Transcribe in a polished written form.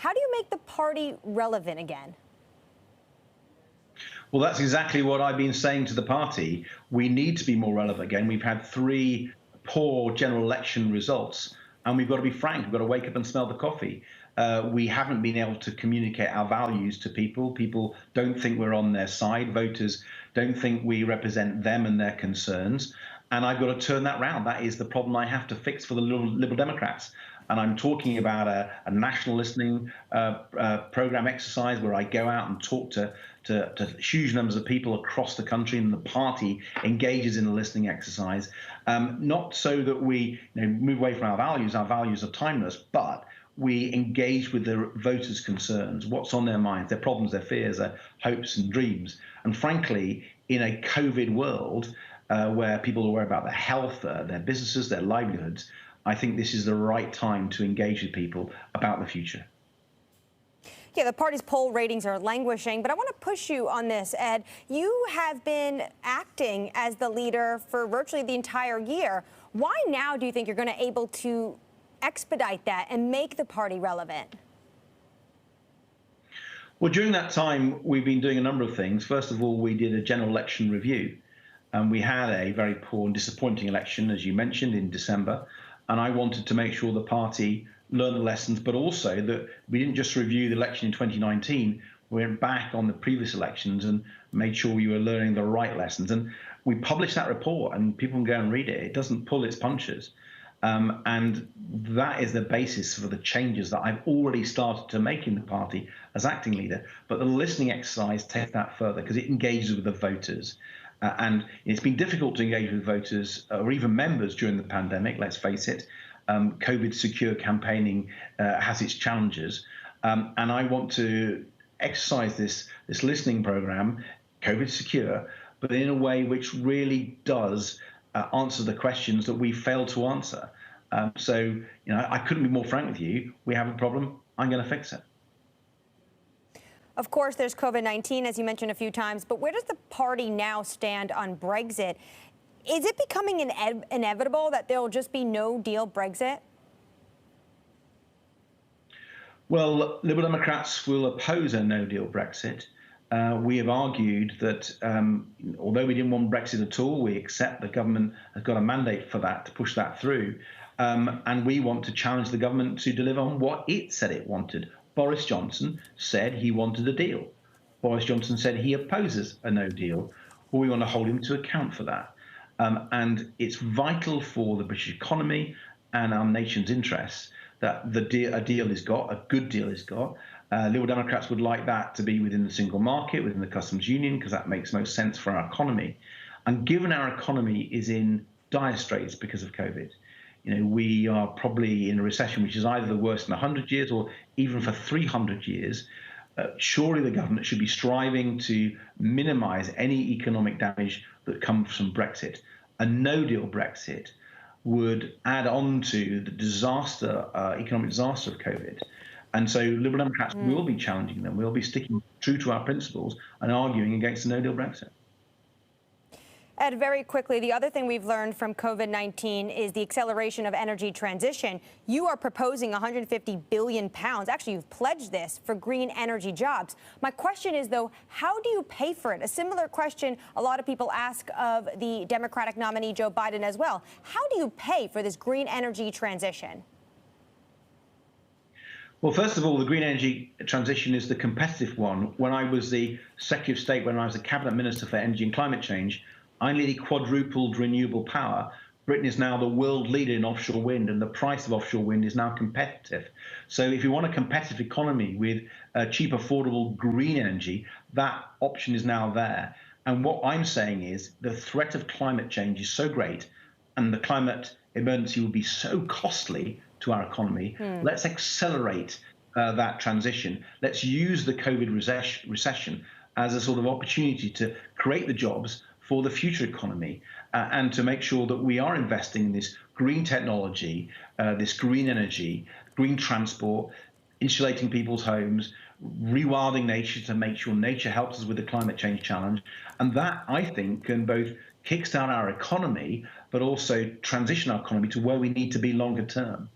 How do you make the party relevant again? Well, that's exactly what I've been saying to the party. We need to be more relevant again. We've had 3 poor general election results, and we've got to be frank. We've got to wake up and smell the coffee. We haven't been able to communicate our values to people. People don't think we're on their side. Voters don't think we represent them and their concerns. And I've got to turn that round. That is the problem I have to fix for the Liberal Democrats. And I'm talking about a national listening program exercise where I go out and talk to huge numbers of people across the country, and the party engages in a listening exercise, not so that we move away from our values. Our values are timeless, but we engage with the voters' concerns, what's on their minds, their problems, their fears, their hopes and dreams. And frankly, in a COVID world where people are worried about their health, their businesses, their livelihoods, I think this is the right time to engage with people about the future. Yeah, the party's poll ratings are languishing, but I want to push you on this, Ed. You have been acting as the leader for virtually the entire year. Why now do you think you're going to be able to expedite that and make the party relevant? Well, during that time, we've been doing a number of things. First of all, we did a general election review, and we had a very poor and disappointing election, as you mentioned, in December. And I wanted to make sure the party learned the lessons, but also that we didn't just review the election in 2019. We went back on the previous elections and made sure we were learning the right lessons. And we published that report, and people can go and read it. It doesn't pull its punches. And that is the basis for the changes that I've already started to make in the party as acting leader. But the listening exercise takes that further because it engages with the voters. And it's been difficult to engage with voters or even members during the pandemic, let's face it. COVID secure campaigning has its challenges. And I want to exercise this listening program, COVID secure, but in a way which really does answer the questions that we failed to answer. So, I couldn't be more frank with you. We have a problem. I'm going to fix it. Of course, there's COVID-19, as you mentioned a few times, but where does the party now stand on Brexit? Is it becoming inevitable that there will just be no deal Brexit? Well, Liberal Democrats will oppose a no-deal Brexit. We have argued that although we didn't want Brexit at all, we accept the government has got a mandate for that, to push that through. And we want to challenge the government to deliver on what it said it wanted. Boris Johnson said he wanted a deal. Boris Johnson said he opposes a no deal. Well, we want to hold him to account for that. And it's vital for the British economy and our nation's interests that a deal is got, a good deal is got. Liberal Democrats would like that to be within the single market, within the customs union, because that makes most sense for our economy. And given our economy is in dire straits because of COVID, we are probably in a recession which is either the worst in 100 years or even for 300 years. Surely the government should be striving to minimize any economic damage that comes from Brexit. A no-deal Brexit would add on to the disaster, economic disaster of COVID. And so Liberal Democrats will be challenging them. We'll be sticking true to our principles and arguing against a no-deal Brexit. Ed, very quickly, the other thing we've learned from COVID-19 is the acceleration of energy transition. You are proposing 150 billion pounds. Actually, you've pledged this for green energy jobs. My question is, though, how do you pay for it? A similar question a lot of people ask of the Democratic nominee, Joe Biden, as well. How do you pay for this green energy transition? Well, first of all, the green energy transition is the competitive one. When I was the Secretary of State, when I was the Cabinet Minister for Energy and Climate Change, I nearly quadrupled renewable power. Britain is now the world leader in offshore wind, and the price of offshore wind is now competitive. So if you want a competitive economy with cheap, affordable green energy, that option is now there. And what I'm saying is the threat of climate change is so great, and the climate emergency will be so costly to our economy. Let's accelerate that transition. Let's use the COVID recession as a sort of opportunity to create the jobs for the future economy and to make sure that we are investing in this green technology, this green energy, green transport, insulating people's homes, rewilding nature to make sure nature helps us with the climate change challenge. And that, I think, can both kickstart our economy, but also transition our economy to where we need to be longer term.